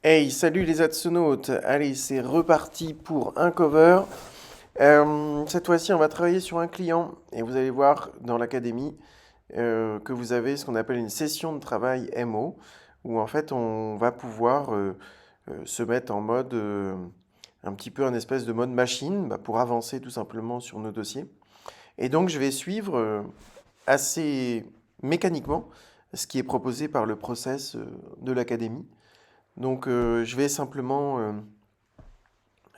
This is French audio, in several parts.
Hey, salut les astronautes! Allez, c'est reparti pour un cover. Cette fois-ci, on va travailler sur un client et vous allez voir dans l'académie que vous avez ce qu'on appelle une session de travail MO où en fait on va pouvoir se mettre en mode un petit peu un espèce de mode machine pour avancer tout simplement sur nos dossiers. Et donc je vais suivre assez mécaniquement ce qui est proposé par le process de l'académie. Donc, je vais simplement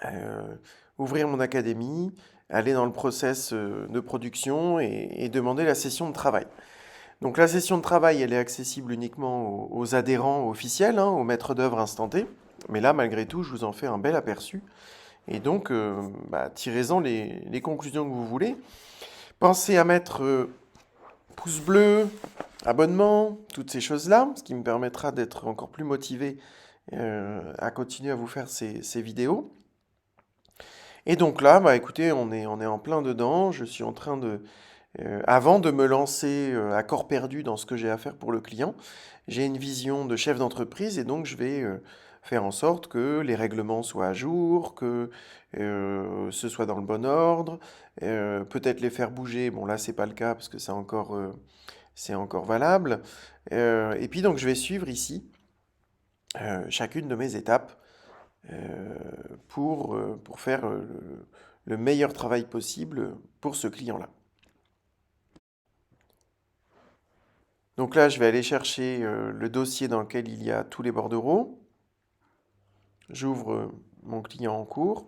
euh, ouvrir mon académie, aller dans le process de production et demander la session de travail. Donc, la session de travail, elle est accessible uniquement aux adhérents officiels, hein, aux maîtres d'œuvre instantés. Mais là, malgré tout, je vous en fais un bel aperçu. Et donc, tirez-en les conclusions que vous voulez. Pensez à mettre pouce bleu, abonnement, toutes ces choses-là, ce qui me permettra d'être encore plus motivé à continuer à vous faire ces vidéos. Et donc là, bah écoutez, on est en plein dedans. Je suis en train avant de me lancer à corps perdu dans ce que j'ai à faire pour le client, j'ai une vision de chef d'entreprise et donc je vais faire en sorte que les règlements soient à jour, que ce soit dans le bon ordre, peut-être les faire bouger. Bon là, c'est pas le cas parce que c'est encore valable. Et puis donc je vais suivre ici chacune de mes étapes euh, pour faire le meilleur travail possible pour ce client-là. Donc là, je vais aller chercher le dossier dans lequel il y a tous les bordereaux. J'ouvre mon client en cours,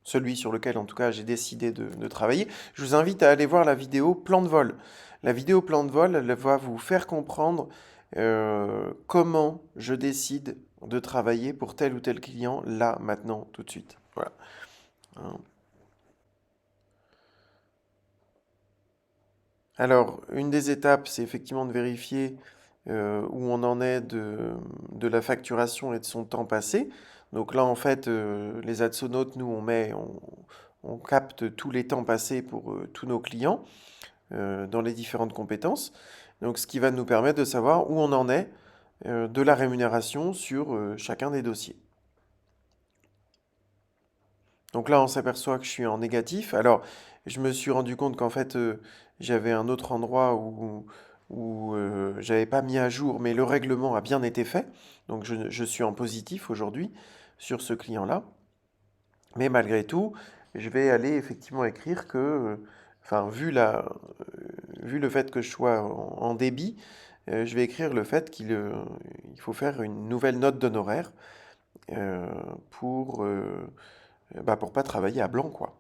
celui sur lequel en tout cas j'ai décidé de travailler. Je vous invite à aller voir la vidéo plan de vol. La vidéo plan de vol, elle va vous faire comprendre comment je décide de travailler pour tel ou tel client là, maintenant, tout de suite. Voilà. Hein. Alors, une des étapes, c'est effectivement de vérifier où on en est de la facturation et de son temps passé. Donc là, en fait, les Adsonautes, nous, on capte tous les temps passés pour tous nos clients dans les différentes compétences. Donc, ce qui va nous permettre de savoir où on en est de la rémunération sur chacun des dossiers. Donc là, on s'aperçoit que je suis en négatif. Alors, je me suis rendu compte qu'en fait, j'avais un autre endroit où j'avais pas mis à jour, mais le règlement a bien été fait. Donc, je suis en positif aujourd'hui sur ce client-là. Mais malgré tout, je vais aller effectivement écrire que, enfin, vu le fait que je sois en débit, je vais écrire le fait il faut faire une nouvelle note d'honoraire euh, pour, pour pas travailler à blanc, quoi.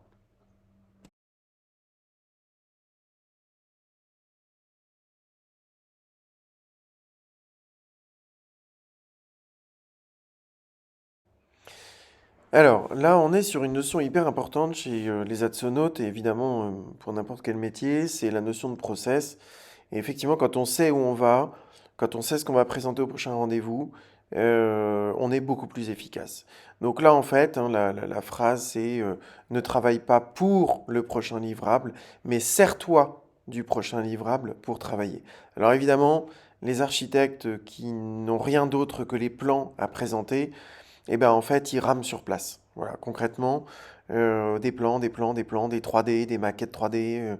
Alors là, on est sur une notion hyper importante chez les adsonautes et évidemment pour n'importe quel métier, c'est la notion de process. Et effectivement, quand on sait où on va, quand on sait ce qu'on va présenter au prochain rendez-vous, on est beaucoup plus efficace. Donc là, en fait, hein, la phrase, c'est ne travaille pas pour le prochain livrable, mais sers-toi du prochain livrable pour travailler. Alors évidemment, les architectes qui n'ont rien d'autre que les plans à présenter, et ben en fait, ils rament sur place. Voilà, concrètement, des plans, des plans, des plans, des 3D, des maquettes 3D,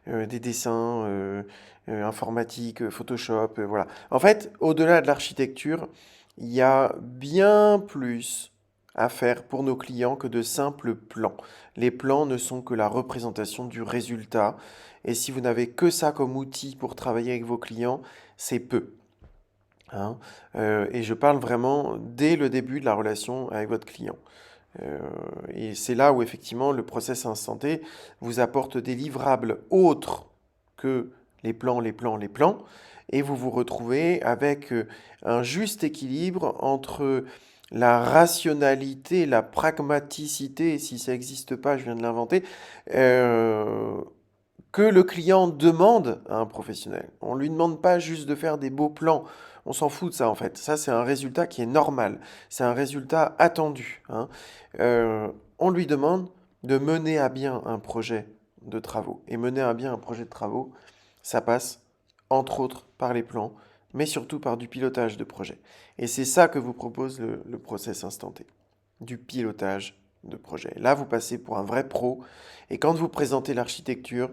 des dessins informatiques, Photoshop, voilà. En fait, au-delà de l'architecture, il y a bien plus à faire pour nos clients que de simples plans. Les plans ne sont que la représentation du résultat. Et si vous n'avez que ça comme outil pour travailler avec vos clients, c'est peu. Hein. Et je parle vraiment dès le début de la relation avec votre client. Euh, et c'est là où effectivement le process instanté vous apporte des livrables autres que les plans, les plans, les plans, et vous vous retrouvez avec un juste équilibre entre la rationalité, la pragmaticité, si ça n'existe pas, je viens de l'inventer, euh, que le client demande à un professionnel. On ne lui demande pas juste de faire des beaux plans. On s'en fout de ça en fait. Ça, c'est un résultat qui est normal. C'est un résultat attendu. Hein. On lui demande de mener à bien un projet de travaux. Et mener à bien un projet de travaux, ça passe entre autres par les plans mais surtout par du pilotage de projet. Et c'est ça que vous propose le process instanté, du pilotage de projet. Là, vous passez pour un vrai pro, et quand vous présentez l'architecture,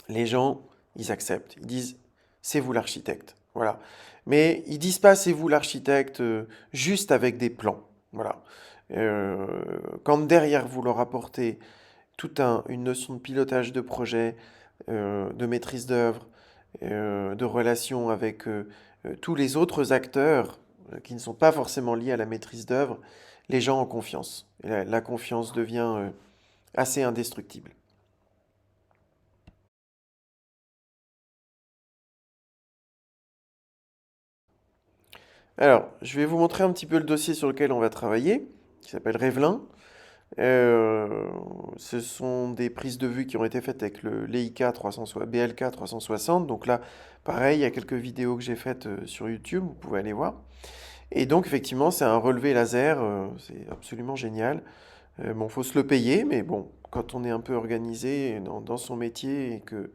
les gens, ils acceptent. Ils disent, c'est vous l'architecte. Voilà. Mais ils disent pas, c'est vous l'architecte, juste avec des plans. Voilà. Euh, Quand derrière vous leur apportez une notion de pilotage de projet, de maîtrise d'œuvre, de relation avec tous les autres acteurs qui ne sont pas forcément liés à la maîtrise d'œuvre, les gens ont confiance. Et la confiance devient assez indestructible. Alors, je vais vous montrer un petit peu le dossier sur lequel on va travailler, qui s'appelle Revlin. Euh, Ce sont des prises de vue qui ont été faites avec le BLK 360. Donc là, pareil, il y a quelques vidéos que j'ai faites sur YouTube, vous pouvez aller voir. Et donc, effectivement, c'est un relevé laser, c'est absolument génial. Bon, faut se le payer, mais bon, quand on est un peu organisé dans son métier et que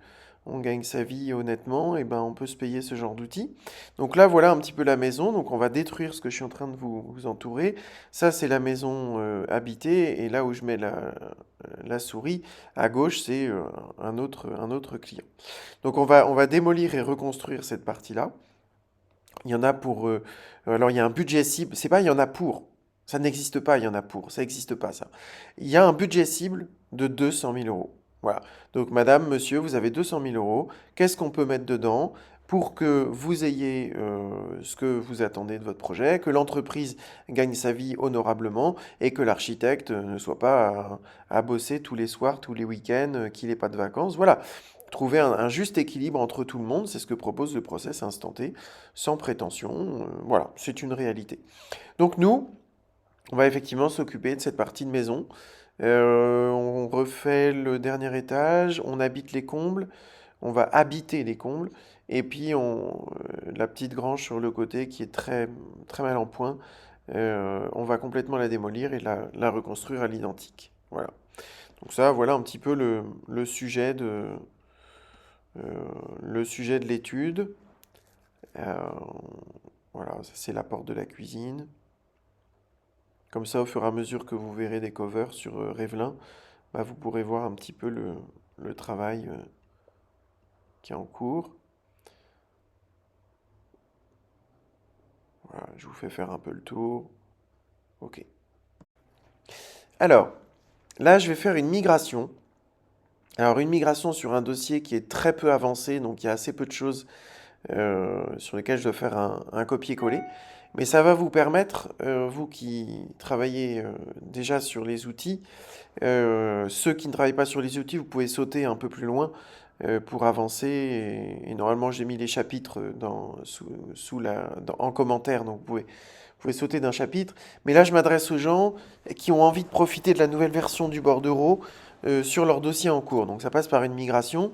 on gagne sa vie honnêtement, et ben on peut se payer ce genre d'outils. Donc là, voilà un petit peu la maison. Donc on va détruire ce que je suis en train de vous entourer. Ça, c'est la maison habitée, et là où je mets la souris, à gauche, c'est un autre client. Donc on va démolir et reconstruire cette partie-là. Il y en a pour. Alors, il y a un budget cible. C'est pas il y en a pour. Ça n'existe pas, il y en a pour. Ça n'existe pas, ça. Il y a un budget cible de 200 000 euros. Voilà. Donc, madame, monsieur, vous avez 200 000 euros. Qu'est-ce qu'on peut mettre dedans pour que vous ayez ce que vous attendez de votre projet, que l'entreprise gagne sa vie honorablement et que l'architecte ne soit pas à bosser tous les soirs, tous les week-ends, qu'il n'ait pas de vacances. Voilà. Trouver un juste équilibre entre tout le monde, c'est ce que propose le process instanté, sans prétention. Voilà, c'est une réalité. Donc nous, on va effectivement s'occuper de cette partie de maison. On refait le dernier étage, on habite les combles, on va habiter les combles, et puis la petite grange sur le côté qui est très, très mal en point, on va complètement la démolir et la reconstruire à l'identique. Voilà. Donc ça, voilà un petit peu le sujet euh, le sujet de l'étude. Euh, voilà, ça c'est la porte de la cuisine. Comme ça, au fur et à mesure que vous verrez des covers sur Revlin, bah, vous pourrez voir un petit peu le travail qui est en cours. Voilà, je vous fais faire un peu le tour. Ok. Alors, là, je vais faire une migration. Alors, une migration sur un dossier qui est très peu avancé, donc il y a assez peu de choses sur lesquelles je dois faire un copier-coller. Mais ça va vous permettre, vous qui travaillez déjà sur les outils, ceux qui ne travaillent pas sur les outils, vous pouvez sauter un peu plus loin pour avancer. Et normalement, j'ai mis les chapitres en commentaire, donc vous pouvez sauter d'un chapitre. Mais là, je m'adresse aux gens qui ont envie de profiter de la nouvelle version du bordereau sur leur dossier en cours. Donc ça passe par une migration.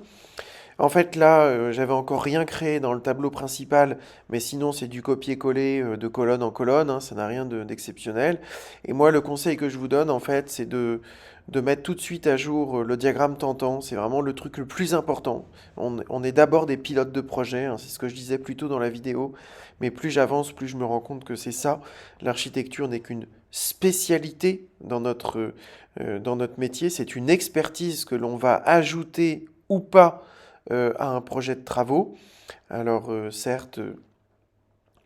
En fait, là, j'avais encore rien créé dans le tableau principal, mais sinon, c'est du copier-coller de colonne en colonne, hein, ça n'a rien d'exceptionnel. Et moi, le conseil que je vous donne, en fait, c'est de mettre tout de suite à jour le diagramme tentant. C'est vraiment le truc le plus important. On est d'abord des pilotes de projet, hein, c'est ce que je disais plus tôt dans la vidéo, mais plus j'avance, plus je me rends compte que c'est ça. L'architecture n'est qu'une spécialité dans notre métier, c'est une expertise que l'on va ajouter ou pas à un projet de travaux. Alors certes,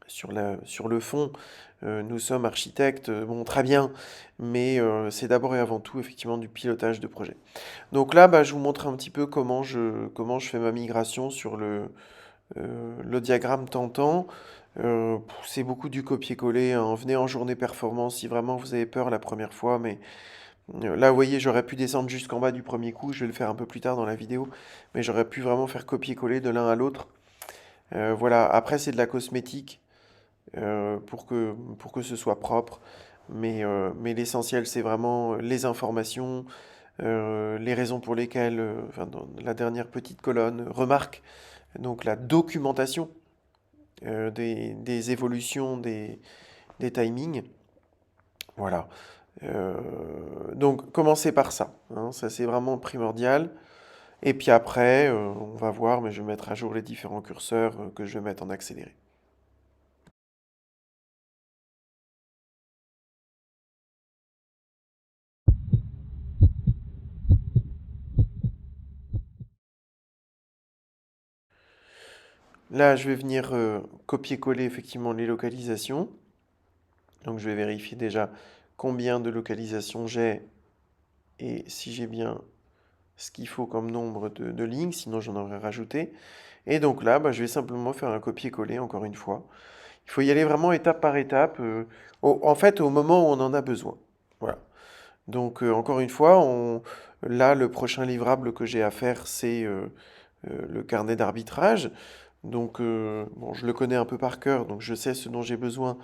sur le fond, nous sommes architectes, bon, très bien, mais c'est d'abord et avant tout effectivement du pilotage de projet. Donc là, bah, je vous montre un petit peu comment je fais ma migration sur le diagramme tentant. C'est beaucoup du copier-coller, hein. Venez en journée performance si vraiment vous avez peur la première fois, mais là, vous voyez, j'aurais pu descendre jusqu'en bas du premier coup, je vais le faire un peu plus tard dans la vidéo, mais j'aurais pu vraiment faire copier-coller de l'un à l'autre. Voilà, après c'est de la cosmétique pour que ce soit propre, mais l'essentiel c'est vraiment les informations, les raisons pour lesquelles, enfin, dans la dernière petite colonne, remarque, donc la documentation des évolutions, des timings. Voilà. Donc commencez par ça, hein, ça c'est vraiment primordial. Et puis après, on va voir, mais je vais mettre à jour les différents curseurs que je vais mettre en accéléré. Là, je vais venir copier-coller effectivement les localisations. Donc je vais vérifier déjà combien de localisations j'ai et si j'ai bien ce qu'il faut comme nombre de lignes, sinon j'en aurais rajouté. Et donc là, bah, je vais simplement faire un copier-coller encore une fois. Il faut y aller vraiment étape par étape, en fait au moment où on en a besoin. Voilà. Donc encore une fois, là le prochain livrable que j'ai à faire, c'est le carnet d'arbitrage. Donc bon, je le connais un peu par cœur, donc je sais ce dont j'ai besoin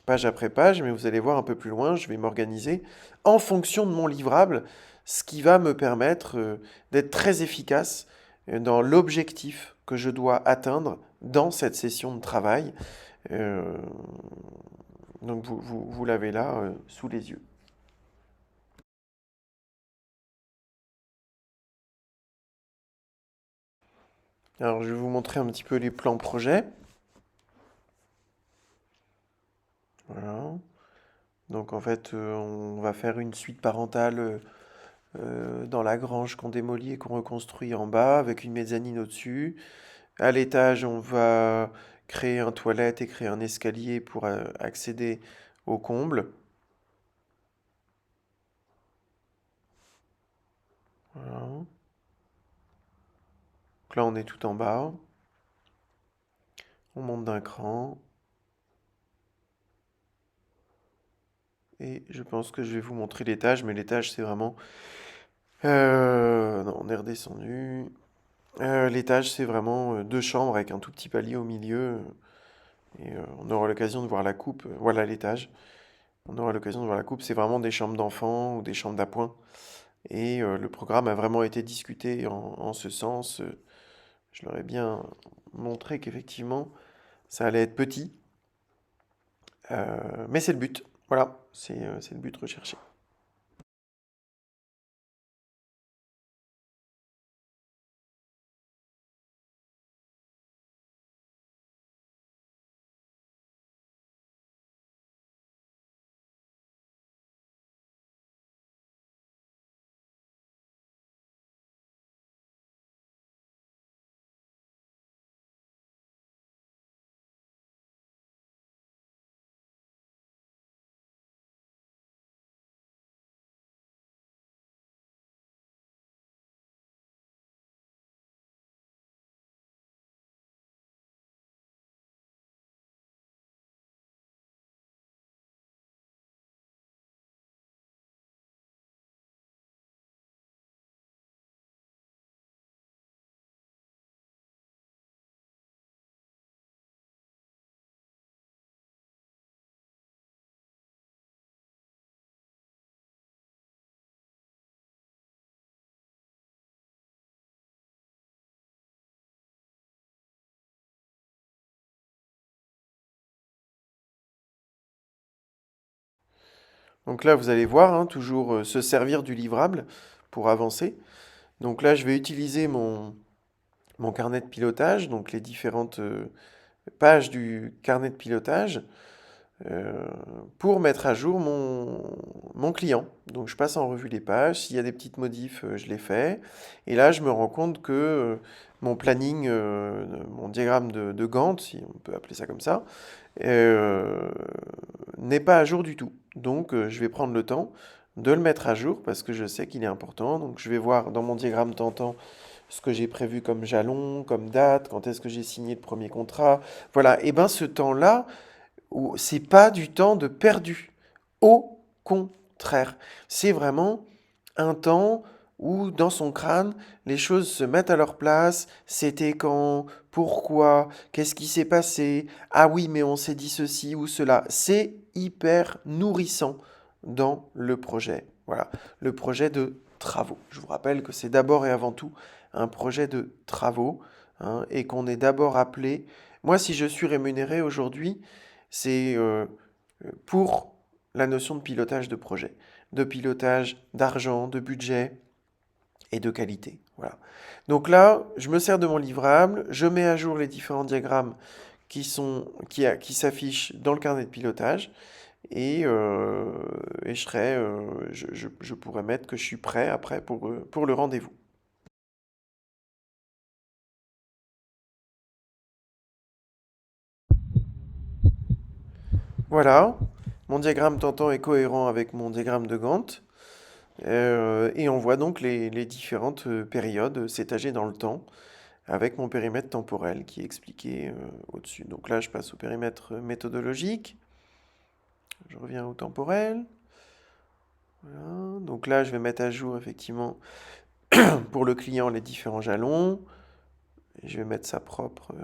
page après page, mais vous allez voir un peu plus loin, je vais m'organiser en fonction de mon livrable, ce qui va me permettre d'être très efficace dans l'objectif que je dois atteindre dans cette session de travail. Euh, donc vous l'avez là sous les yeux. Alors je vais vous montrer un petit peu les plans projets. Voilà. Donc en fait, on va faire une suite parentale dans la grange qu'on démolit et qu'on reconstruit en bas avec une mezzanine au-dessus. À l'étage, on va créer un toilette et créer un escalier pour accéder au comble. Voilà. Donc là, on est tout en bas. On monte d'un cran. Et je pense que je vais vous montrer l'étage, mais l'étage, c'est vraiment... non, on est redescendu. L'étage, c'est vraiment deux chambres avec un tout petit palier au milieu. Et on aura l'occasion de voir la coupe. Voilà l'étage. On aura l'occasion de voir la coupe. C'est vraiment des chambres d'enfants ou des chambres d'appoint. Et le programme a vraiment été discuté en ce sens. Je leur ai bien montré qu'effectivement, ça allait être petit. Mais c'est le but. Voilà, c'est le but recherché. Donc là, vous allez voir, hein, toujours se servir du livrable pour avancer. Donc là, je vais utiliser mon carnet de pilotage, donc les différentes pages du carnet de pilotage, euh, pour mettre à jour mon client. Donc je passe en revue les pages, s'il y a des petites modifs, je les fais. Et là, je me rends compte que mon planning, mon diagramme de Gantt, si on peut appeler ça comme ça, euh, n'est pas à jour du tout. Donc je vais prendre le temps de le mettre à jour parce que je sais qu'il est important. Donc je vais voir dans mon diagramme tentant ce que j'ai prévu comme jalon, comme date, quand est-ce que j'ai signé le premier contrat. Voilà, et ben ce temps-là, c'est pas du temps de perdu. Au contraire, c'est vraiment un temps où dans son crâne, les choses se mettent à leur place. C'était quand? Pourquoi? Qu'est-ce qui s'est passé? Ah oui, mais on s'est dit ceci ou cela. C'est hyper nourrissant dans le projet. Voilà, le projet de travaux. Je vous rappelle que c'est d'abord et avant tout un projet de travaux, hein, et qu'on est d'abord appelé. Moi, si je suis rémunéré aujourd'hui, c'est pour la notion de pilotage de projet, de pilotage d'argent, de budget, et de qualité. Voilà. Donc là, je me sers de mon livrable, je mets à jour les différents diagrammes qui s'affichent dans le carnet de pilotage et je pourrais mettre que je suis prêt après pour le rendez-vous. Voilà, mon diagramme tentant est cohérent avec mon diagramme de Gantt. Et on voit donc les différentes périodes s'étager dans le temps avec mon périmètre temporel qui est expliqué au-dessus. Donc là, je passe au périmètre méthodologique. Je reviens au temporel. Voilà. Donc là, je vais mettre à jour effectivement pour le client les différents jalons. Et je vais mettre ça propre.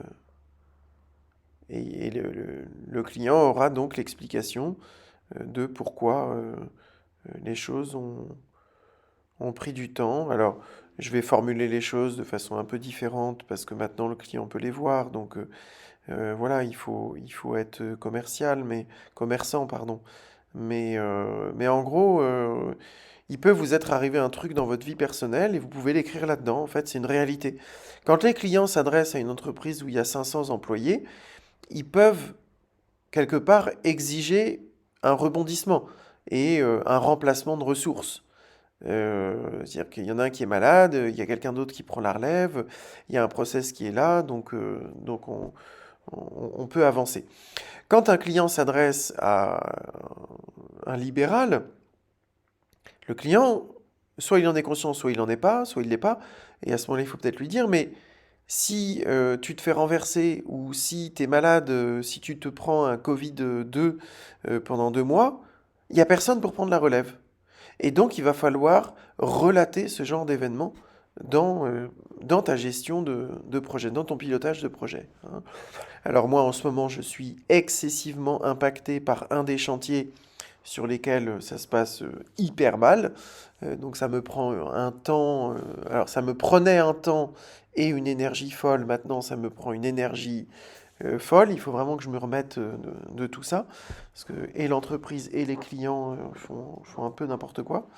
Et le client aura donc l'explication de pourquoi les choses ont pris du temps. Alors, je vais formuler les choses de façon un peu différente parce que maintenant le client peut les voir. Donc voilà, il faut être commerçant, pardon. Mais en gros, il peut vous être arrivé un truc dans votre vie personnelle et vous pouvez l'écrire là-dedans. En fait, c'est une réalité. Quand les clients s'adressent à une entreprise où il y a 500 employés, ils peuvent quelque part exiger un rebondissement et un remplacement de ressources. C'est-à-dire qu'il y en a un qui est malade, il y a quelqu'un d'autre qui prend la relève, il y a un process qui est là, donc on peut avancer. Quand un client s'adresse à un libéral, le client, soit il en est conscient, soit il n'en est pas, soit il ne l'est pas, et à ce moment-là, il faut peut-être lui dire, mais si tu te fais renverser ou si tu es malade, si tu te prends un Covid-2 pendant 2 mois, il n'y a personne pour prendre la relève. Et donc, il va falloir relater ce genre d'événement dans ta gestion de projet, dans ton pilotage de projet. Hein. Alors moi, en ce moment, je suis excessivement impacté par un des chantiers sur lesquels ça se passe hyper mal. Donc ça me prend un temps, alors ça me prenait un temps et une énergie folle. Maintenant, ça me prend une énergie folle. Il faut vraiment que je me remette de tout ça. Parce que et l'entreprise et les clients font un peu n'importe quoi.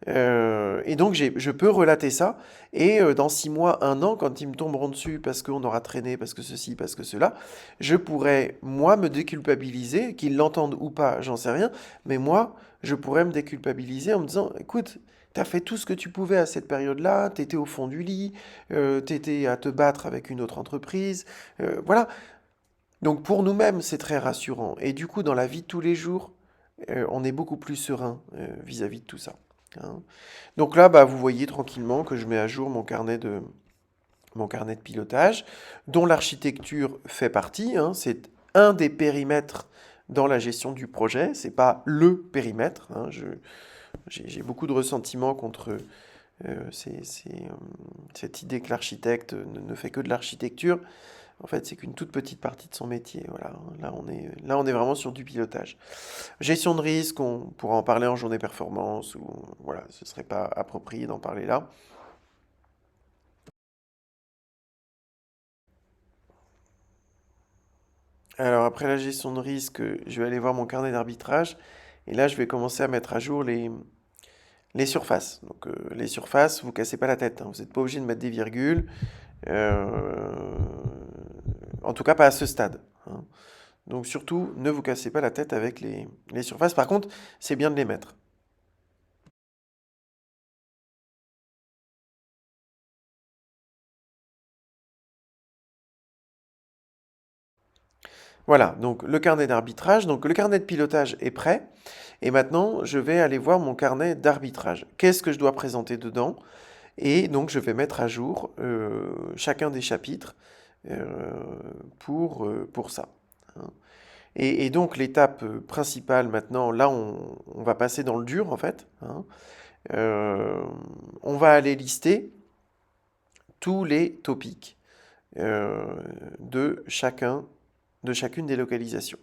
Et donc je peux relater ça. Et dans 6 mois, un an, quand ils me tomberont dessus parce qu'on aura traîné, parce que ceci, parce que cela, je pourrais, moi, me déculpabiliser, qu'ils l'entendent ou pas, j'en sais rien. Mais moi, je pourrais me déculpabiliser en me disant, écoute, t'as fait tout ce que tu pouvais à cette période-là, t'étais au fond du lit, t'étais à te battre avec une autre entreprise. Voilà. Donc pour nous-mêmes, c'est très rassurant. Et du coup, dans la vie de tous les jours, on est beaucoup plus serein vis-à-vis de tout ça. Hein. Donc là, bah, vous voyez tranquillement que je mets à jour mon carnet de pilotage, dont l'architecture fait partie. Hein. C'est un des périmètres dans la gestion du projet. C'est pas le périmètre. Hein. J'ai beaucoup de ressentiment contre cette idée que l'architecte ne fait que de l'architecture. En fait, c'est qu'une toute petite partie de son métier. Voilà. Là, on est vraiment sur du pilotage. Gestion de risque, on pourra en parler en journée performance, ou voilà, ce ne serait pas approprié d'en parler là. Alors après la gestion de risque, je vais aller voir mon carnet d'arbitrage, et là, je vais commencer à mettre à jour les surfaces. Donc les surfaces, vous cassez pas la tête, hein. Vous n'êtes pas obligé de mettre des virgules, euh, en tout cas pas à ce stade. Hein. Donc surtout, ne vous cassez pas la tête avec les surfaces. Par contre, c'est bien de les mettre. Voilà, donc le carnet d'arbitrage, donc le carnet de pilotage est prêt. Et maintenant, je vais aller voir mon carnet d'arbitrage. Qu'est-ce que je dois présenter dedans? Et donc, je vais mettre à jour chacun des chapitres euh, pour ça. Hein. Et donc, l'étape principale maintenant, là, on va passer dans le dur, en fait. Hein. Euh, on va aller lister tous les topics euh, de chacune des localisations.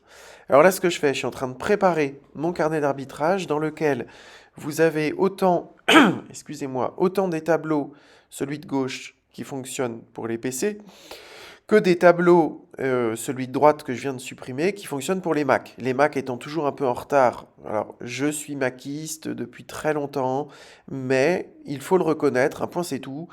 Alors là, ce que je fais, je suis en train de préparer mon carnet d'arbitrage dans lequel vous avez autant, excusez-moi, autant des tableaux, celui de gauche qui fonctionne pour les PC, que des tableaux, celui de droite que je viens de supprimer, qui fonctionne pour les Mac. Les Mac étant toujours un peu en retard Alors, je suis maquiste depuis très longtemps, mais il faut le reconnaître, un point c'est tout.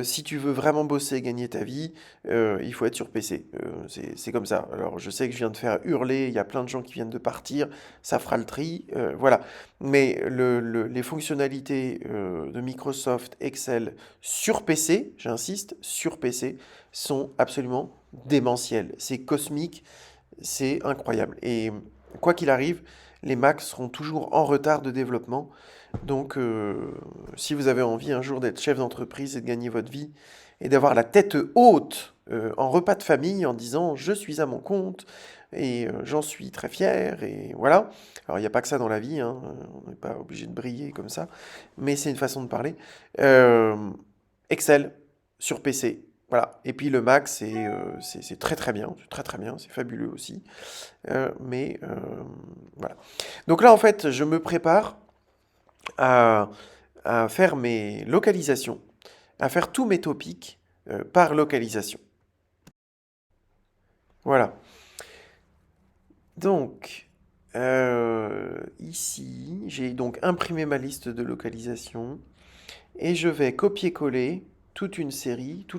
Si tu veux vraiment bosser et gagner ta vie, il faut être sur PC. C'est comme ça. Alors, je sais que je viens de faire hurler, il y a plein de gens qui viennent de partir, ça fera le tri, voilà. Mais les fonctionnalités de Microsoft Excel sur PC, j'insiste, sur PC, sont absolument démentielles. C'est cosmique, c'est incroyable. Et quoi qu'il arrive, les Macs seront toujours en retard de développement. Donc, si vous avez envie un jour d'être chef d'entreprise et de gagner votre vie et d'avoir la tête haute en repas de famille en disant je suis à mon compte et j'en suis très fier et voilà. Alors, il n'y a pas que ça dans la vie, hein, on n'est pas obligé de briller comme ça, mais c'est une façon de parler. Euh, Excel sur PC. Voilà. Et puis le Mac, c'est très très bien, c'est très très bien, c'est fabuleux aussi. Mais voilà. Donc là, en fait, je me prépare à, à faire mes localisations, à faire tous mes topics par localisation. Voilà. Donc, ici, j'ai donc imprimé ma liste de localisation et je vais copier-coller toute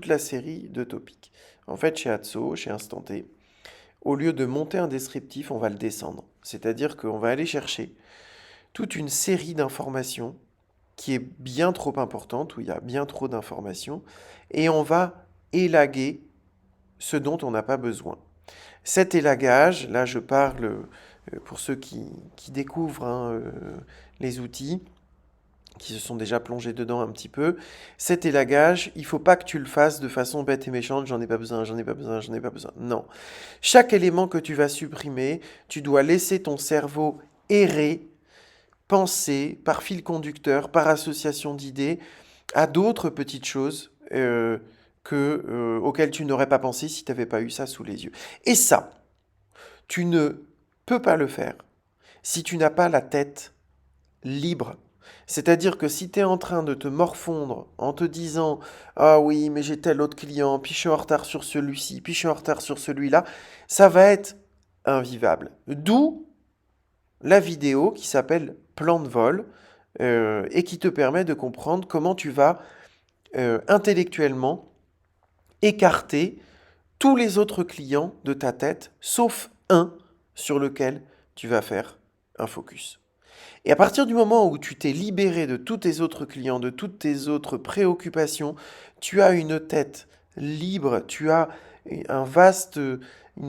la série de topics. En fait, chez Atso, chez Instant T, au lieu de monter un descriptif, on va le descendre. C'est-à-dire qu'on va aller chercher toute une série d'informations qui est bien trop importante, où il y a bien trop d'informations, et on va élaguer ce dont on n'a pas besoin. Cet élagage, là je parle pour ceux qui découvrent hein, les outils, qui se sont déjà plongés dedans un petit peu, cet élagage, il ne faut pas que tu le fasses de façon bête et méchante, j'en ai pas besoin, j'en ai pas besoin, j'en ai pas besoin. Non. Chaque élément que tu vas supprimer, tu dois laisser ton cerveau errer, penser par fil conducteur, par association d'idées, à d'autres petites choses auxquelles tu n'aurais pas pensé si tu n'avais pas eu ça sous les yeux. Et ça, tu ne peux pas le faire si tu n'as pas la tête libre. C'est-à-dire que si tu es en train de te morfondre en te disant ah oui, mais j'ai tel autre client, puis je suis en retard sur celui-ci, puis je suis en retard sur celui-là, ça va être invivable. D'où la vidéo qui s'appelle Plan de vol et qui te permet de comprendre comment tu vas intellectuellement écarter tous les autres clients de ta tête, sauf un sur lequel tu vas faire un focus. Et à partir du moment où tu t'es libéré de tous tes autres clients, de toutes tes autres préoccupations, tu as une tête libre, tu as une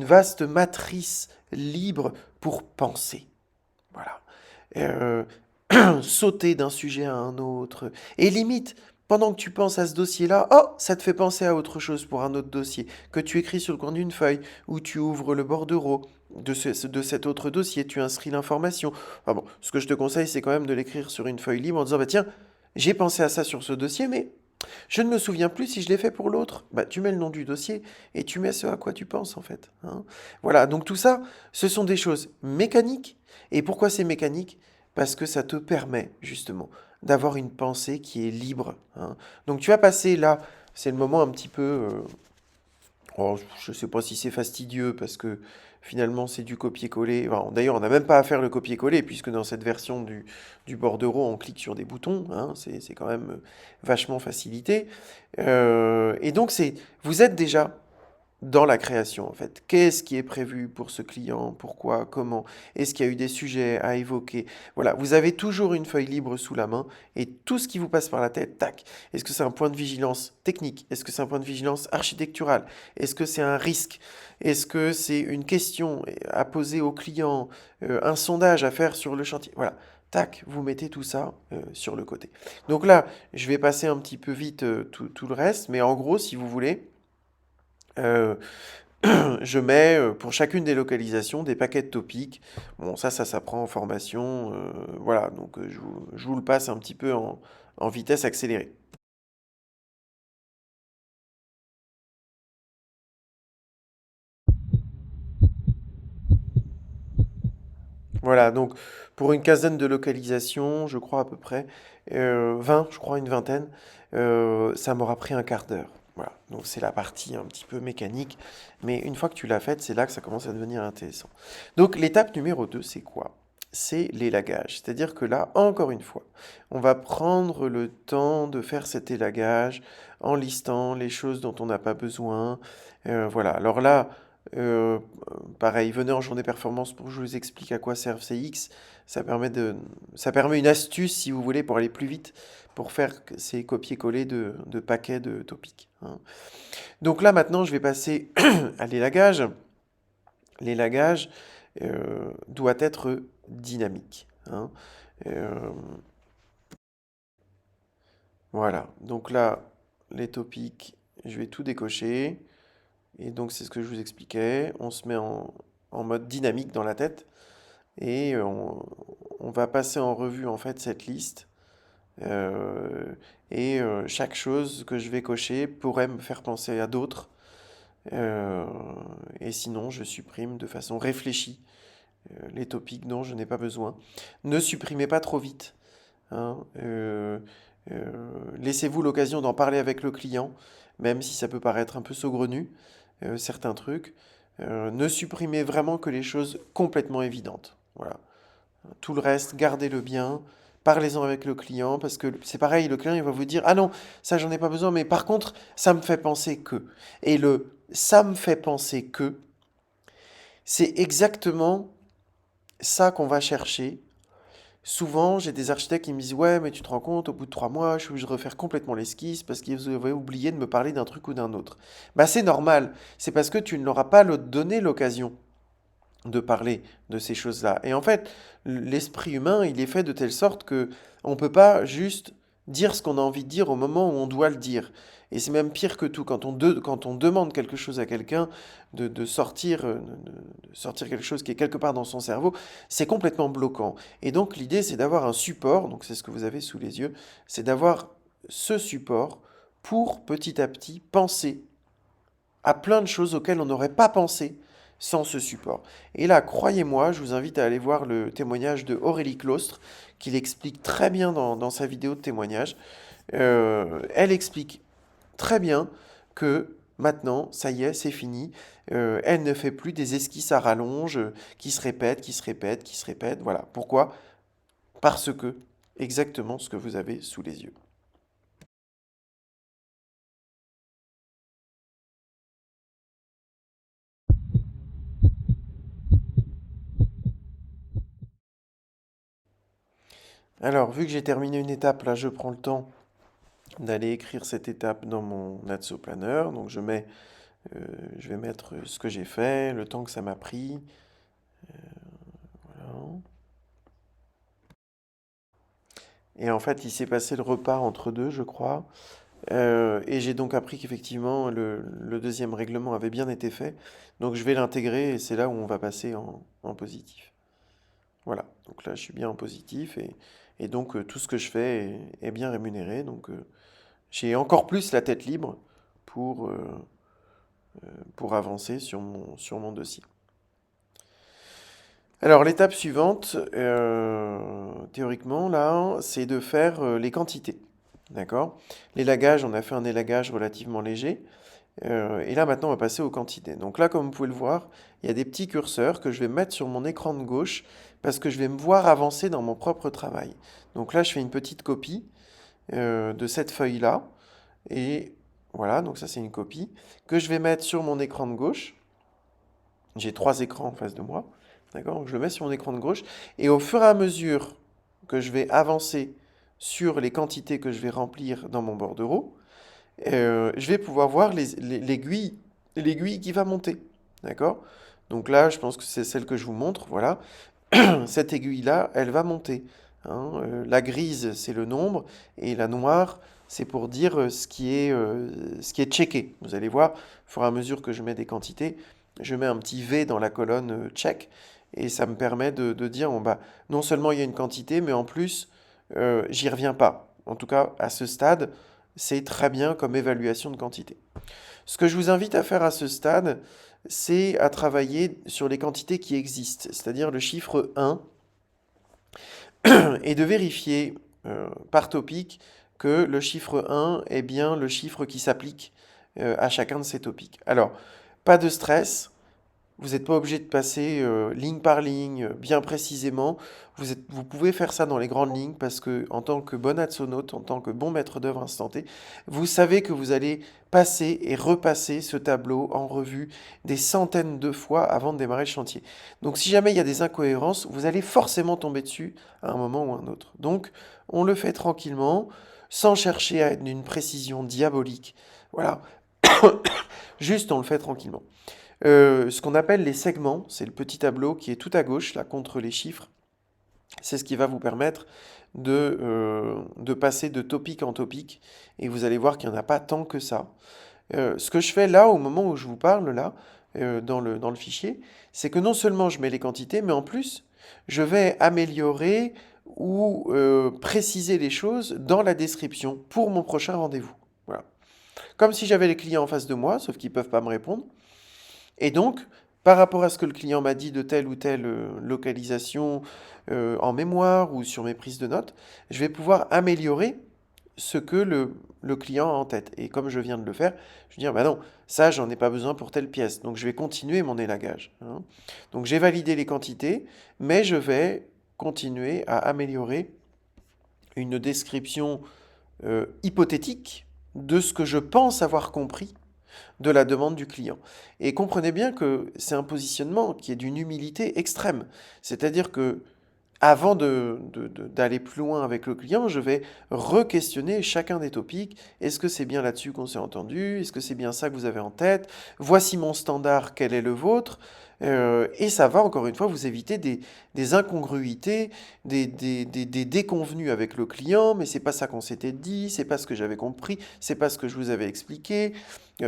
vaste matrice libre pour penser. Voilà. Euh, Sauter d'un sujet à un autre. Et limite, pendant que tu penses à ce dossier-là, oh, ça te fait penser à autre chose pour un autre dossier, que tu écris sur le coin d'une feuille, ou tu ouvres le bordereau de cet autre dossier, tu inscris l'information. Enfin bon, ce que je te conseille, c'est quand même de l'écrire sur une feuille libre en disant, bah tiens, j'ai pensé à ça sur ce dossier, mais je ne me souviens plus si je l'ai fait pour l'autre. Bah, tu mets le nom du dossier et tu mets ce à quoi tu penses en fait. Hein. Voilà, donc tout ça, ce sont des choses mécaniques. Et pourquoi c'est mécanique? Parce que ça te permet justement d'avoir une pensée qui est libre. Hein. Donc tu vas passer là, c'est le moment un petit peu oh, je ne sais pas si c'est fastidieux parce que finalement c'est du copier-coller. Enfin, d'ailleurs, on n'a même pas à faire le copier-coller puisque dans cette version du bordereau, on clique sur des boutons. Hein, c'est quand même vachement facilité. Et donc, vous êtes déjà dans la création en fait. Qu'est-ce qui est prévu pour ce client? Pourquoi? Comment? Est-ce qu'il y a eu des sujets à évoquer? Voilà, vous avez toujours une feuille libre sous la main et tout ce qui vous passe par la tête, tac. Est-ce que c'est un point de vigilance technique? Est-ce que c'est un point de vigilance architectural? Est-ce que c'est un risque? Est-ce que c'est une question à poser au client? Un sondage à faire sur le chantier? Voilà. Tac, vous mettez tout ça sur le côté. Donc là, je vais passer un petit peu vite tout le reste, mais en gros, si vous voulez, euh, je mets pour chacune des localisations des paquets de topics. Bon, ça s'apprend en formation. Voilà, donc je vous le passe un petit peu en vitesse accélérée. Voilà, donc pour une quinzaine de localisations, je crois à peu près, 20, je crois une vingtaine, ça m'aura pris un quart d'heure. Voilà, donc c'est la partie un petit peu mécanique, mais une fois que tu l'as faite, c'est là que ça commence à devenir intéressant. Donc l'étape numéro 2, c'est quoi? c'est l'élagage. C'est-à-dire que là, encore une fois, on va prendre le temps de faire cet élagage en listant les choses dont on n'a pas besoin. Voilà. Alors là, euh, pareil, venez en journée performance pour que je vous explique à quoi servent ces X. Ça permet ça permet une astuce, si vous voulez, pour aller plus vite, pour faire ces copier-coller de paquets de topics, hein. Donc là, maintenant, je vais passer à l'élagage. L'élagage doit être dynamique, hein. Euh, voilà, donc là, les topics, je vais tout décocher. Et donc, c'est ce que je vous expliquais. On se met en mode dynamique dans la tête et on va passer en revue en fait cette liste. Euh, Chaque chose que je vais cocher pourrait me faire penser à d'autres. Euh, et sinon, je supprime de façon réfléchie les topics dont je n'ai pas besoin. Ne supprimez pas trop vite, hein. Laissez-vous l'occasion d'en parler avec le client, même si ça peut paraître un peu saugrenu, certains trucs. Ne supprimez vraiment que les choses complètement évidentes. Voilà. Tout le reste, gardez-le bien. Parlez-en avec le client, parce que c'est pareil, le client il va vous dire, ah non, ça j'en ai pas besoin, mais par contre, ça me fait penser que. Et le ça me fait penser que, c'est exactement ça qu'on va chercher. Souvent, j'ai des architectes qui me disent, ouais, mais tu te rends compte, au bout de 3 mois, je suis obligé de refaire complètement l'esquisse parce qu'ils avaient oublié de me parler d'un truc ou d'un autre. Bah, c'est normal. C'est parce que tu ne leur as pas donné l'occasion de parler de ces choses-là. Et en fait, l'esprit humain, il est fait de telle sorte que on peut pas juste dire ce qu'on a envie de dire au moment où on doit le dire. Et c'est même pire que tout. Quand on demande quelque chose à quelqu'un de sortir, de sortir quelque chose qui est quelque part dans son cerveau, c'est complètement bloquant. Et donc l'idée, c'est d'avoir un support, donc c'est ce que vous avez sous les yeux, c'est d'avoir ce support pour petit à petit penser à plein de choses auxquelles on n'aurait pas pensé sans ce support. Et là, croyez-moi, je vous invite à aller voir le témoignage de Aurélie Claustre, qui l'explique très bien dans sa vidéo de témoignage. Elle explique très bien que maintenant, ça y est, c'est fini. Elle ne fait plus des esquisses à rallonge qui se répètent, qui se répètent, qui se répètent. Voilà. Pourquoi? Parce que exactement ce que vous avez sous les yeux. Alors, vu que j'ai terminé une étape, là, je prends le temps d'aller écrire cette étape dans mon Natso Planner. Donc euh, je vais mettre ce que j'ai fait, le temps que ça m'a pris. Voilà. Et en fait, il s'est passé le repas entre deux, je crois. Et j'ai donc appris qu'effectivement, le deuxième règlement avait bien été fait. Donc je vais l'intégrer et c'est là où on va passer en positif. Voilà. Donc là, je suis bien en positif et donc tout ce que je fais est bien rémunéré. Donc j'ai encore plus la tête libre pour, euh, pour avancer sur mon dossier. Alors, l'étape suivante, théoriquement, là, c'est de faire les quantités. D'accord? L'élagage, on a fait un élagage relativement léger. Et là, maintenant, on va passer aux quantités. Donc là, comme vous pouvez le voir, il y a des petits curseurs que je vais mettre sur mon écran de gauche parce que je vais me voir avancer dans mon propre travail. Donc là, je fais une petite copie de cette feuille-là. Et voilà, donc ça, c'est une copie que je vais mettre sur mon écran de gauche. J'ai trois écrans en face de moi. D'accord? Donc je le mets sur mon écran de gauche. Et au fur et à mesure que je vais avancer sur les quantités que je vais remplir dans mon bordereau, je vais pouvoir voir l'aiguille qui va monter. D'accord? Donc là, je pense que c'est celle que je vous montre. Voilà. Cette aiguille-là, elle va monter, hein. La grise, c'est le nombre. Et la noire, c'est pour dire ce qui est checké. Vous allez voir, au fur et à mesure que je mets des quantités, je mets un petit V dans la colonne check. Et ça me permet de dire, bon, bah, non seulement il y a une quantité, mais en plus, j'y reviens pas. En tout cas, à ce stade, c'est très bien comme évaluation de quantité. Ce que je vous invite à faire à ce stade, c'est à travailler sur les quantités qui existent, c'est-à-dire le chiffre 1, et de vérifier par topic que le chiffre 1 est bien le chiffre qui s'applique à chacun de ces topics. Alors, pas de stress, Vous n'êtes pas obligé de passer ligne par ligne, bien précisément. Vous pouvez faire ça dans les grandes lignes parce que, en tant que bon atsonaute, en tant que bon maître d'œuvre instanté, vous savez que vous allez passer et repasser ce tableau en revue des centaines de fois avant de démarrer le chantier. Donc, si jamais il y a des incohérences, vous allez forcément tomber dessus à un moment ou un autre. Donc, on le fait tranquillement, sans chercher à être d'une précision diabolique. Voilà, juste on le fait tranquillement. Ce qu'on appelle les segments, c'est le petit tableau qui est tout à gauche, là, contre les chiffres. C'est ce qui va vous permettre de passer de topic en topic. Et vous allez voir qu'il n'y en a pas tant que ça. Ce que je fais là, au moment où je vous parle, là, dans le fichier, c'est que non seulement je mets les quantités, mais en plus, je vais améliorer ou préciser les choses dans la description pour mon prochain rendez-vous. Voilà. Comme si j'avais les clients en face de moi, sauf qu'ils ne peuvent pas me répondre. Et donc, par rapport à ce que le client m'a dit de telle ou telle localisation en mémoire ou sur mes prises de notes, je vais pouvoir améliorer ce que le client a en tête. Et comme je viens de le faire, je vais dire, bah non, ça, j'en ai pas besoin pour telle pièce. Donc, je vais continuer mon élagage, hein. Donc, j'ai validé les quantités, mais je vais continuer à améliorer une description hypothétique de ce que je pense avoir compris de la demande du client. Et comprenez bien que c'est un positionnement qui est d'une humilité extrême. C'est-à-dire que avant d'aller plus loin avec le client, je vais re-questionner chacun des topics. Est-ce que c'est bien là-dessus qu'on s'est entendu? Est-ce que c'est bien ça que vous avez en tête? Voici mon standard, quel est le vôtre? Et ça va, encore une fois, vous éviter des incongruités, des déconvenus avec le client, mais c'est pas ça qu'on s'était dit, c'est pas ce que j'avais compris, c'est pas ce que je vous avais expliqué,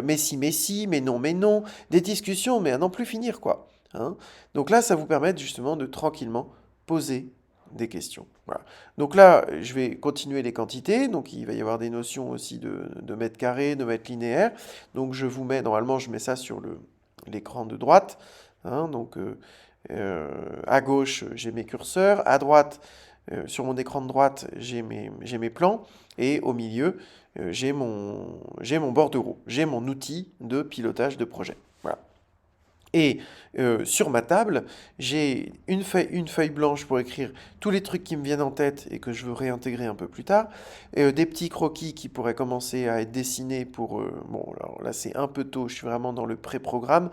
mais si, mais non, des discussions, mais à n'en plus finir, quoi, hein. Donc là, ça vous permet justement de tranquillement poser des questions. Voilà. Donc là, je vais continuer les quantités. Donc il va y avoir des notions aussi de mètres carrés, de mètres linéaires. Donc je vous mets, normalement, je mets ça sur l'écran de droite, hein. Donc à gauche, j'ai mes curseurs. À droite, sur mon écran de droite, j'ai mes plans. Et au milieu, j'ai mon bordereau. J'ai mon outil de pilotage de projet. Voilà. Et sur ma table, j'ai une feuille blanche pour écrire tous les trucs qui me viennent en tête et que je veux réintégrer un peu plus tard. Des petits croquis qui pourraient commencer à être dessinés pour... bon, alors là c'est un peu tôt, je suis vraiment dans le pré-programme,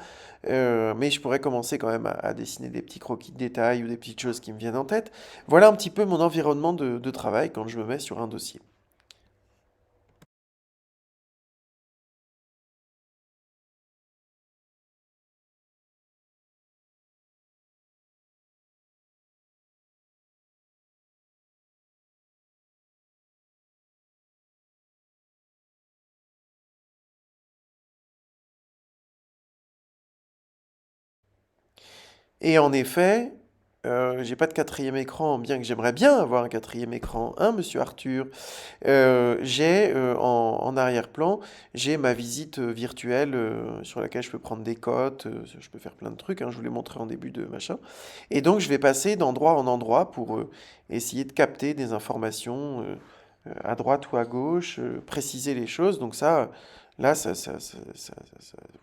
mais je pourrais commencer quand même à dessiner des petits croquis de détails ou des petites choses qui me viennent en tête. Voilà un petit peu mon environnement de travail quand je me mets sur un dossier. Et en effet, j'ai pas de quatrième écran, bien que j'aimerais bien avoir un quatrième écran, hein, monsieur Arthur. J'ai en arrière-plan, j'ai ma visite virtuelle sur laquelle je peux prendre des cotes, je peux faire plein de trucs, hein, je vous l'ai montré en début de machin. Et donc je vais passer d'endroit en endroit pour essayer de capter des informations à droite ou à gauche, préciser les choses. Donc ça, là,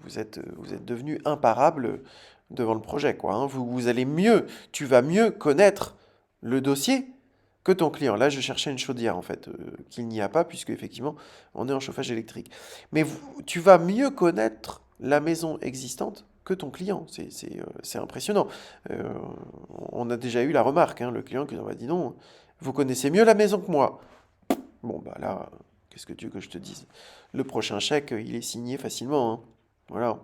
vous êtes devenu imparable devant le projet, quoi, hein. Vous allez mieux, tu vas mieux connaître le dossier que ton client. Là, je cherchais une chaudière, en fait, qu'il n'y a pas, puisque effectivement, on est en chauffage électrique. Mais tu vas mieux connaître la maison existante que ton client. C'est impressionnant. Euh, on a déjà eu la remarque, hein, le client qui nous a dit non, vous connaissez mieux la maison que moi. Bon, bah là, qu'est-ce que tu veux que je te dise? Le prochain chèque, il est signé facilement, hein. Voilà.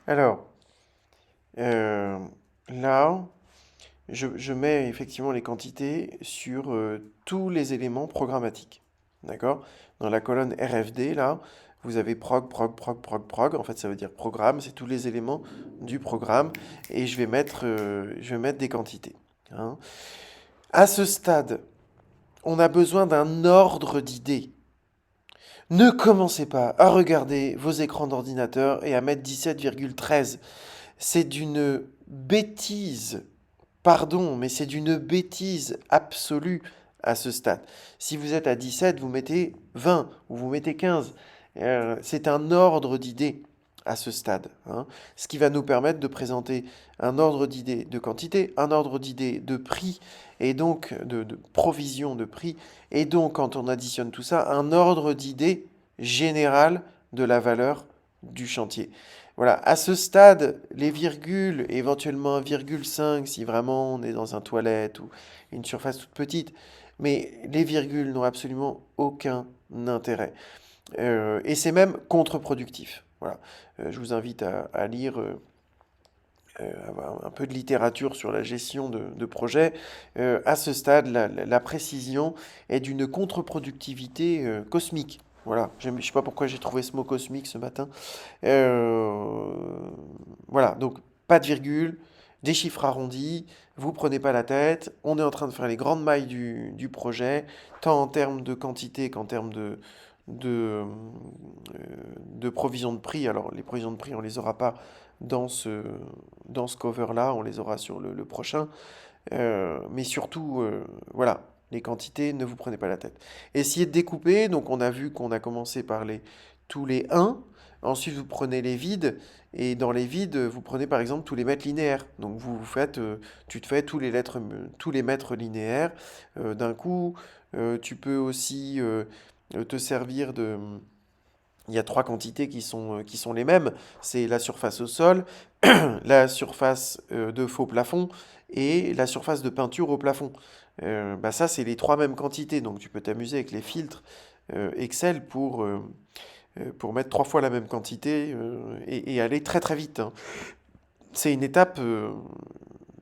Alors, euh, là, je mets effectivement les quantités sur tous les éléments programmatiques. D'accord? Dans la colonne RFD, là, vous avez prog, prog, prog, prog, prog. En fait, ça veut dire programme, c'est tous les éléments du programme. Et je vais mettre des quantités. Hein. À ce stade, on a besoin d'un ordre d'idées. Ne commencez pas à regarder vos écrans d'ordinateur et à mettre 17,13. C'est d'une bêtise. Pardon, mais c'est d'une bêtise absolue à ce stade. Si vous êtes à 17, vous mettez 20 ou vous mettez 15. C'est un ordre d'idées à ce stade. Hein. Ce qui va nous permettre de présenter un ordre d'idées de quantité, un ordre d'idées de prix, et donc de provision de prix, et donc quand on additionne tout ça, un ordre d'idées général de la valeur du chantier. Voilà, à ce stade, les virgules, éventuellement 1,5 si vraiment on est dans un toilette ou une surface toute petite, mais les virgules n'ont absolument aucun intérêt. Et c'est même contre-productif. Voilà. Je vous invite à lire avoir un peu de littérature sur la gestion de projets. À ce stade, la précision est d'une contre-productivité cosmique. Voilà, je ne sais pas pourquoi j'ai trouvé ce mot cosmique ce matin. Euh, voilà, donc pas de virgule, des chiffres arrondis, vous prenez pas la tête, on est en train de faire les grandes mailles du projet, tant en termes de quantité qu'en termes de, euh, de provision de prix. Alors les provisions de prix, on les aura pas dans dans ce cover-là, on les aura sur le prochain. Mais surtout, voilà, les quantités, ne vous prenez pas la tête. Essayez de découper, donc on a vu qu'on a commencé par tous les 1, ensuite vous prenez les vides, et dans les vides, vous prenez par exemple tous les mètres linéaires. Donc tu te fais tous les mètres linéaires d'un coup. Tu peux aussi te servir de... Il y a trois quantités qui sont les mêmes. C'est la surface au sol, la surface de faux plafond et la surface de peinture au plafond. Bah ça, c'est les trois mêmes quantités. Donc tu peux t'amuser avec les filtres Excel pour mettre trois fois la même quantité et aller très très vite. Hein. C'est une étape,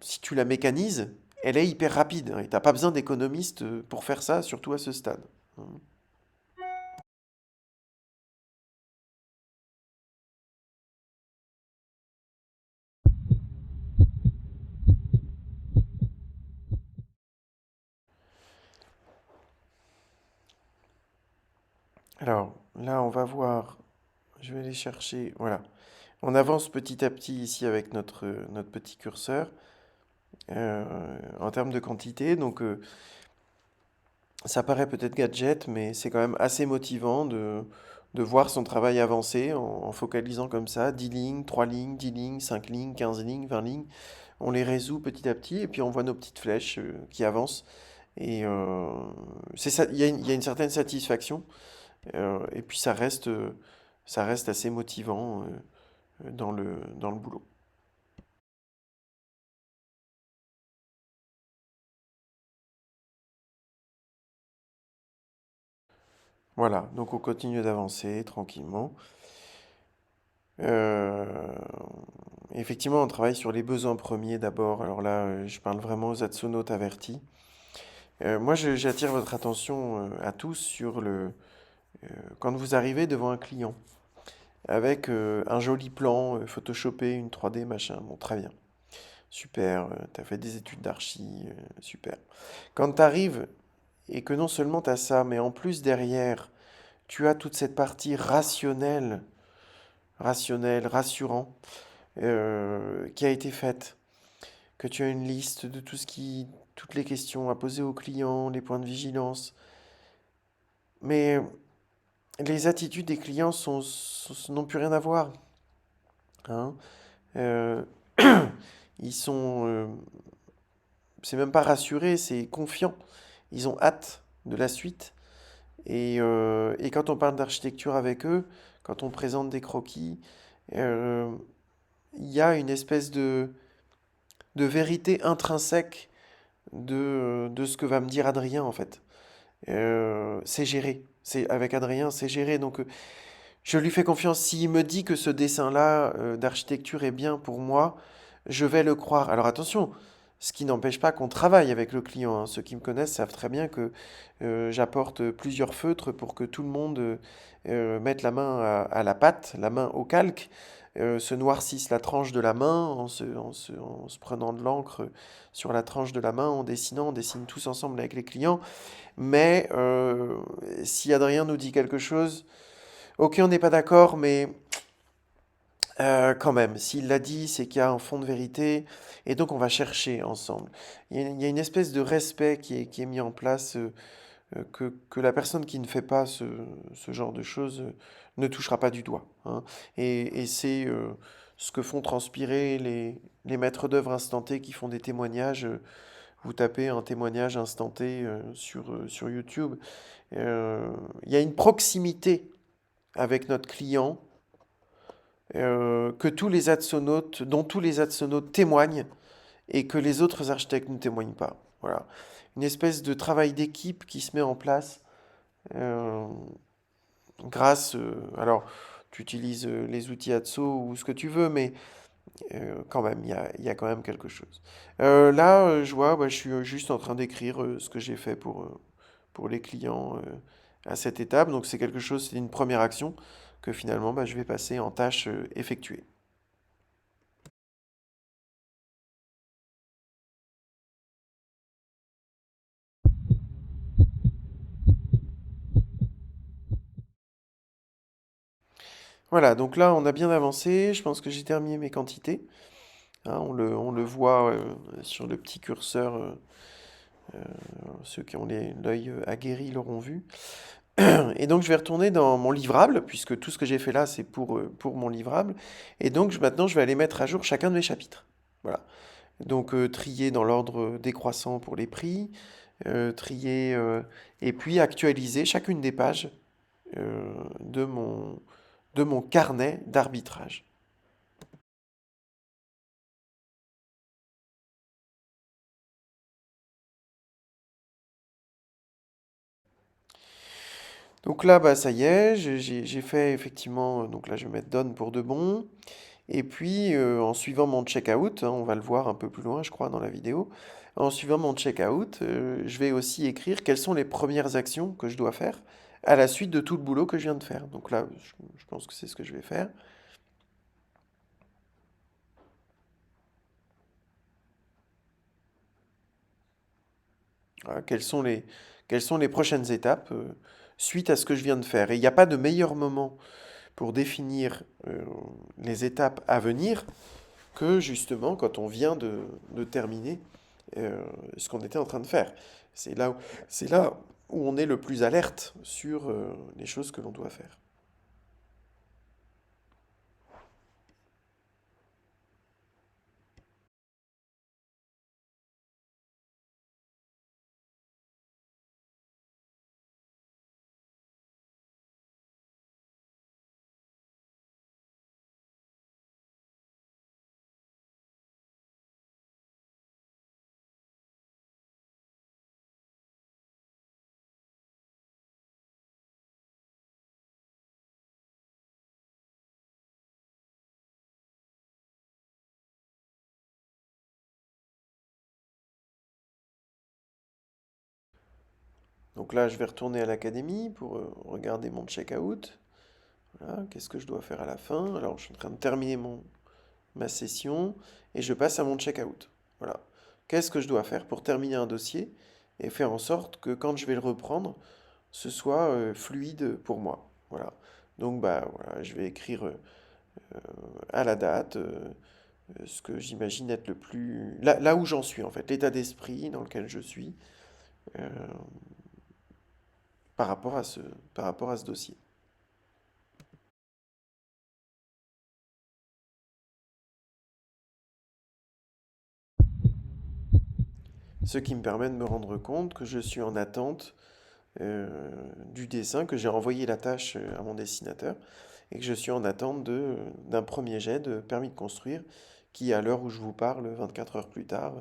si tu la mécanises, elle est hyper rapide. Hein, et tu n'as pas besoin d'économiste pour faire ça, surtout à ce stade. Hein. Alors là, on va voir. Je vais aller chercher. Voilà. On avance petit à petit ici avec notre petit curseur en termes de quantité. Donc ça paraît peut-être gadget, mais c'est quand même assez motivant de voir son travail avancer en focalisant comme ça 10 lignes, 3 lignes, 10 lignes, 5 lignes, 15 lignes, 20 lignes. On les résout petit à petit et puis on voit nos petites flèches qui avancent. Et c'est ça, il y a une certaine satisfaction et puis ça reste assez motivant dans le boulot. Voilà, donc on continue d'avancer tranquillement. Euh, Effectivement, on travaille sur les besoins premiers d'abord. Alors là, je parle vraiment aux atsonautes avertis. J'attire votre attention à tous sur quand vous arrivez devant un client avec un joli plan, photoshopé, une 3D, machin. Bon, très bien. Super, tu as fait des études d'archi, super. Quand tu arrives et que non seulement tu as ça, mais en plus derrière, tu as toute cette partie rationnelle, rassurant, qui a été faite, que tu as une liste de toutes les questions à poser aux clients, les points de vigilance. Mais les attitudes des clients n'ont plus rien à voir. Hein. Euh, ils sont, c'est même pas rassuré, c'est confiant. Ils ont hâte de la suite. Et quand on parle d'architecture avec eux, quand on présente des croquis, euh, il y a une espèce de vérité intrinsèque de ce que va me dire Adrien en fait. C'est géré. Avec Adrien, c'est géré. Donc je lui fais confiance. S'il me dit que ce dessin-là d'architecture est bien pour moi, je vais le croire. Alors attention, Ce qui n'empêche pas qu'on travaille avec le client, hein. Ceux qui me connaissent savent très bien que j'apporte plusieurs feutres pour que tout le monde mette la main à la pâte, la main au calque, se noircisse la tranche de la main en se prenant de l'encre sur la tranche de la main, en dessinant, on dessine tous ensemble avec les clients. Mais si Adrien nous dit quelque chose, ok, on n'est pas d'accord, mais quand même, s'il l'a dit, c'est qu'il y a un fond de vérité, et donc on va chercher ensemble. Il y a une espèce de respect qui est mis en place, que la personne qui ne fait pas ce genre de choses ne touchera pas du doigt, hein. Et c'est ce que font transpirer les maîtres d'œuvre instantés qui font des témoignages. Vous tapez un témoignage instanté sur YouTube. Euh, Il y a une proximité avec notre client dont tous les adsonautes témoignent et que les autres architectes ne témoignent pas. Voilà. Une espèce de travail d'équipe qui se met en place euh, alors, tu utilises les outils Atso ou ce que tu veux, mais quand même, il y a quand même quelque chose. Là, je vois, bah, je suis juste en train d'écrire ce que j'ai fait pour les clients à cette étape. Donc, c'est quelque chose, c'est une première action que finalement, bah, je vais passer en tâche effectuée. Voilà, donc là, on a bien avancé. Je pense que j'ai terminé mes quantités, hein. On le voit sur le petit curseur. Ceux qui ont l'œil aguerri l'auront vu. Et donc, je vais retourner dans mon livrable, puisque tout ce que j'ai fait là, c'est pour mon livrable. Et donc, maintenant, je vais aller mettre à jour chacun de mes chapitres. Voilà. Donc, trier dans l'ordre décroissant pour les prix, trier et puis actualiser chacune des pages euh, de de mon carnet d'arbitrage. Donc là, bah, ça y est, j'ai fait effectivement, donc là, je vais mettre done pour de bon. Et puis, en suivant mon check-out, hein, on va le voir un peu plus loin, je crois, dans la vidéo. En suivant mon check-out, je vais aussi écrire quelles sont les premières actions que je dois faire à la suite de tout le boulot que je viens de faire. Donc là, je pense que c'est ce que je vais faire. Voilà, quelles sont les prochaines étapes suite à ce que je viens de faire. Et il n'y a pas de meilleur moment pour définir les étapes à venir que justement quand on vient de terminer ce qu'on était en train de faire. C'est là où, c'est là où on est le plus alerte sur les choses que l'on doit faire. Donc là, je vais retourner à l'académie pour regarder mon check-out. Voilà, qu'est-ce que je dois faire à la fin? Alors, je suis en train de terminer ma session et je passe à mon check-out. Voilà. Qu'est-ce que je dois faire pour terminer un dossier et faire en sorte que quand je vais le reprendre, ce soit fluide pour moi. Voilà. Donc, bah, voilà, je vais écrire à la date ce que j'imagine être le plus... là où j'en suis, en fait, l'état d'esprit dans lequel je suis euh, par rapport à par rapport à ce dossier. Ce qui me permet de me rendre compte que je suis en attente du dessin, que j'ai envoyé la tâche à mon dessinateur et que je suis en attente d'un premier jet de permis de construire qui, à l'heure où je vous parle, 24 heures plus tard,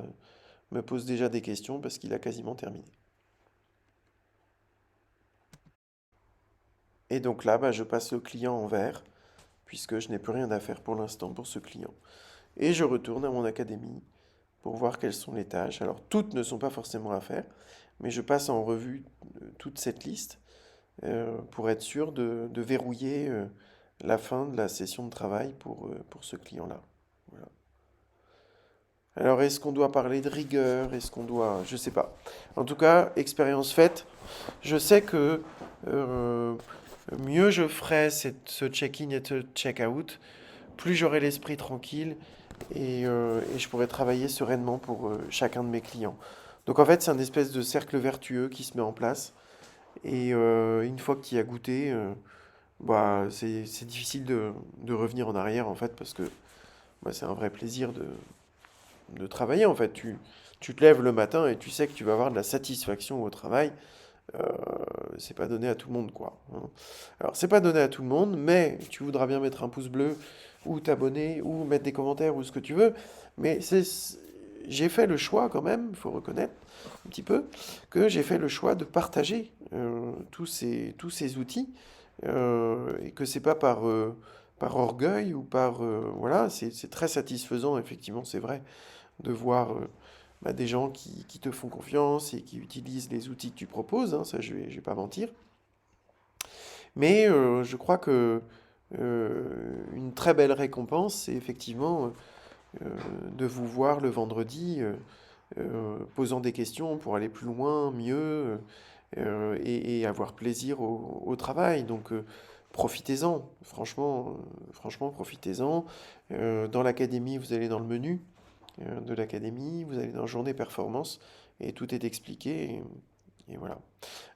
me pose déjà des questions parce qu'il a quasiment terminé. Et donc là, bah, je passe le client en vert puisque je n'ai plus rien à faire pour l'instant pour ce client. Et je retourne à mon académie pour voir quelles sont les tâches. Alors, toutes ne sont pas forcément à faire, mais je passe en revue toute cette liste pour être sûr de verrouiller la fin de la session de travail pour ce client-là. Voilà. Alors, est-ce qu'on doit parler de rigueur? Est-ce qu'on doit... Je sais pas. En tout cas, expérience faite, je sais que euh, mieux je ferai ce check-in et ce check-out, plus j'aurai l'esprit tranquille et je pourrai travailler sereinement pour chacun de mes clients. Donc en fait, c'est un espèce de cercle vertueux qui se met en place. Et une fois que tu y as goûté, bah, c'est difficile de revenir en arrière en fait parce que bah, c'est un vrai plaisir de travailler en fait. Tu te lèves le matin et tu sais que tu vas avoir de la satisfaction au travail. Euh, c'est pas donné à tout le monde quoi, hein. Alors c'est pas donné à tout le monde, mais tu voudras bien mettre un pouce bleu ou t'abonner ou mettre des commentaires ou ce que tu veux. Mais j'ai fait le choix quand même, il faut reconnaître un petit peu, que j'ai fait le choix de partager tous ces outils et que c'est pas par orgueil ou par voilà, c'est très satisfaisant effectivement, c'est vrai, de voir bah, des gens qui te font confiance et qui utilisent les outils que tu proposes, hein, ça je vais pas mentir. Mais je crois que une très belle récompense, c'est effectivement euh, de vous voir le vendredi posant des questions pour aller plus loin, mieux et avoir plaisir au travail. Donc profitez-en, franchement profitez-en. Dans l'académie, vous allez dans le menu de l'académie, vous allez dans journée performance et tout est expliqué. Et voilà.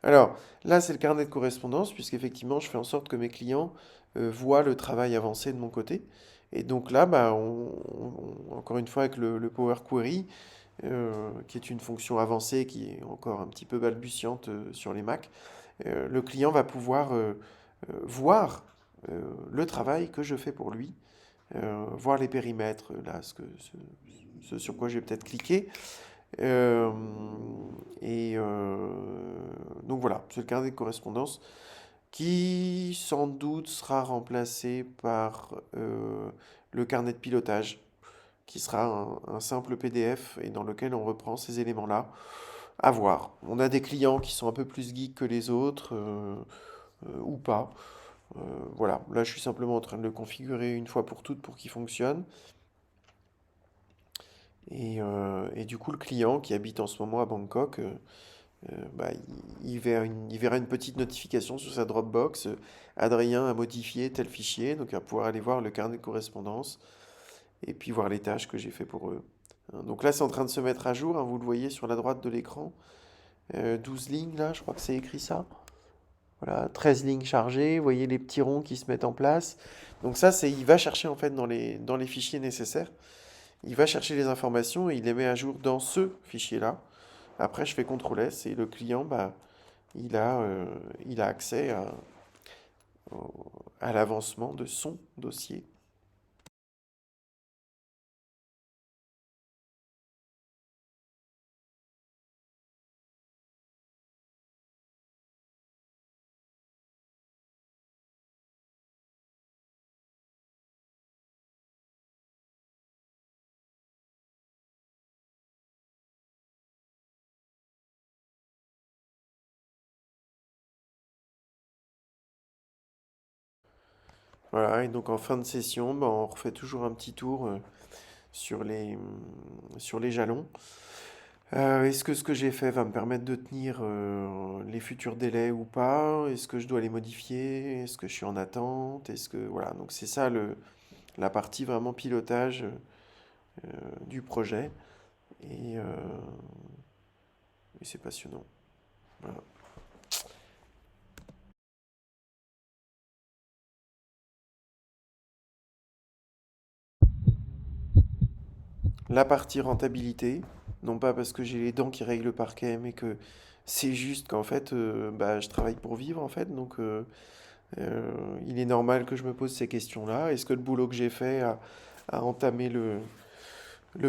Alors là, c'est le carnet de correspondance, puisqu'effectivement, je fais en sorte que mes clients voient le travail avancé de mon côté. Et donc là, bah, encore une fois, avec le Power Query, qui est une fonction avancée qui est encore un petit peu balbutiante sur les Mac, le client va pouvoir voir le travail que je fais pour lui, voir les périmètres, là, ce sur quoi je vais peut-être cliquer. Euh, et donc voilà, c'est le carnet de correspondance qui sans doute sera remplacé par le carnet de pilotage, qui sera un simple PDF et dans lequel on reprend ces éléments-là. À voir. On a des clients qui sont un peu plus geeks que les autres, ou pas. Voilà, là je suis simplement en train de le configurer une fois pour toutes pour qu'il fonctionne. Et du coup, le client qui habite en ce moment à Bangkok, bah, il verra une petite notification sur sa Dropbox. Adrien a modifié tel fichier, donc il va pouvoir aller voir le carnet de correspondance et puis voir les tâches que j'ai fait pour eux, hein. Donc là, c'est en train de se mettre à jour, hein, vous le voyez sur la droite de l'écran. 12 lignes là, je crois que c'est écrit ça. Voilà, 13 lignes chargées, vous voyez les petits ronds qui se mettent en place. Donc ça, il va chercher en fait dans les fichiers nécessaires. Il va chercher les informations et il les met à jour dans ce fichier-là. Après, je fais CTRL S et le client, bah, il a, euh, il a accès à l'avancement de son dossier. Voilà, et donc en fin de session, bah, on refait toujours un petit tour sur sur les jalons. Est-ce que ce que j'ai fait va me permettre de tenir les futurs délais ou pas? Est-ce que je dois les modifier? Est-ce que je suis en attente? Est-ce que voilà, donc c'est ça la partie vraiment pilotage du projet et, euh, et c'est passionnant. Voilà. La partie rentabilité, non pas parce que j'ai les dents qui règlent le parquet, mais que c'est juste qu'en fait, bah, je travaille pour vivre en fait, donc il est normal que je me pose ces questions-là. Est-ce que le boulot que j'ai fait a entamé le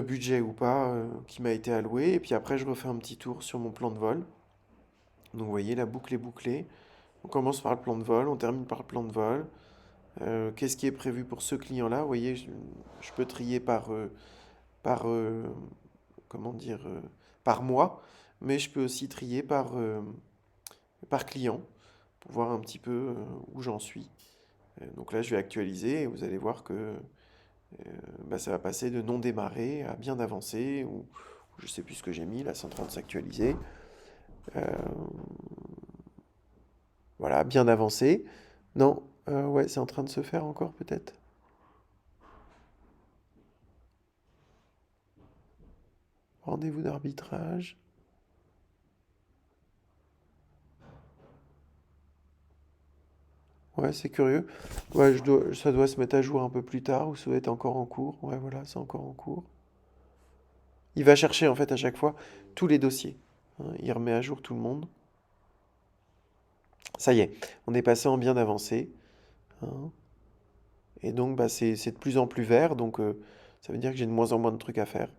budget ou pas qui m'a été alloué? Et puis après, je refais un petit tour sur mon plan de vol. Donc vous voyez, la boucle est bouclée. On commence par le plan de vol, on termine par le plan de vol. Qu'est-ce qui est prévu pour ce client-là? Vous voyez, je peux trier par comment dire, par mois, mais je peux aussi trier par client pour voir un petit peu où j'en suis. Donc là, je vais actualiser et vous allez voir que bah, ça va passer de non démarré à bien avancé, ou je sais plus ce que j'ai mis, là c'est en train de s'actualiser. Euh, voilà, bien avancé. Non, ouais, c'est en train de se faire encore peut-être. Rendez-vous d'arbitrage. Ouais, c'est curieux. Ouais, ça doit se mettre à jour un peu plus tard ou ça doit être encore en cours. Ouais, voilà, c'est encore en cours. Il va chercher en fait à chaque fois tous les dossiers, hein. Il remet à jour tout le monde. Ça y est, on est passé en bien avancé, hein. Et donc bah, c'est de plus en plus vert, donc ça veut dire que j'ai de moins en moins de trucs à faire.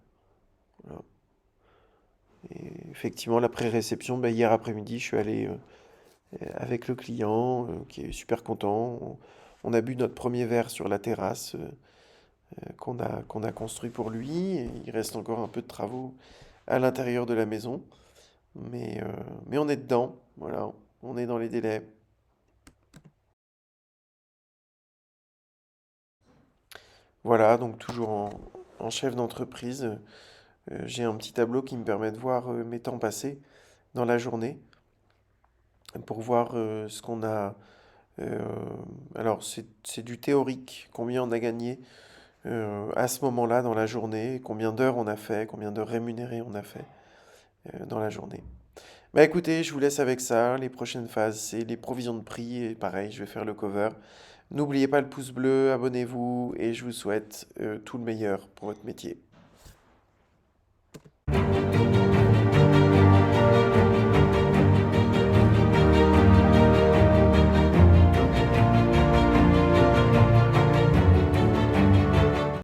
Voilà. Et effectivement, la pré-réception, bah, hier après-midi, je suis allé avec le client qui est super content. On a bu notre premier verre sur la terrasse qu'on a construit pour lui. Et il reste encore un peu de travaux à l'intérieur de la maison, mais, euh, mais on est dedans. Voilà, on est dans les délais. Voilà, donc toujours en chef d'entreprise, j'ai un petit tableau qui me permet de voir mes temps passés dans la journée pour voir ce qu'on a. euh, alors, c'est du théorique, combien on a gagné à ce moment-là dans la journée, combien d'heures on a fait, combien d'heures rémunérées on a fait dans la journée. Bah écoutez, je vous laisse avec ça. Les prochaines phases, c'est les provisions de prix. Et pareil, je vais faire le cover. N'oubliez pas le pouce bleu, abonnez-vous et je vous souhaite tout le meilleur pour votre métier.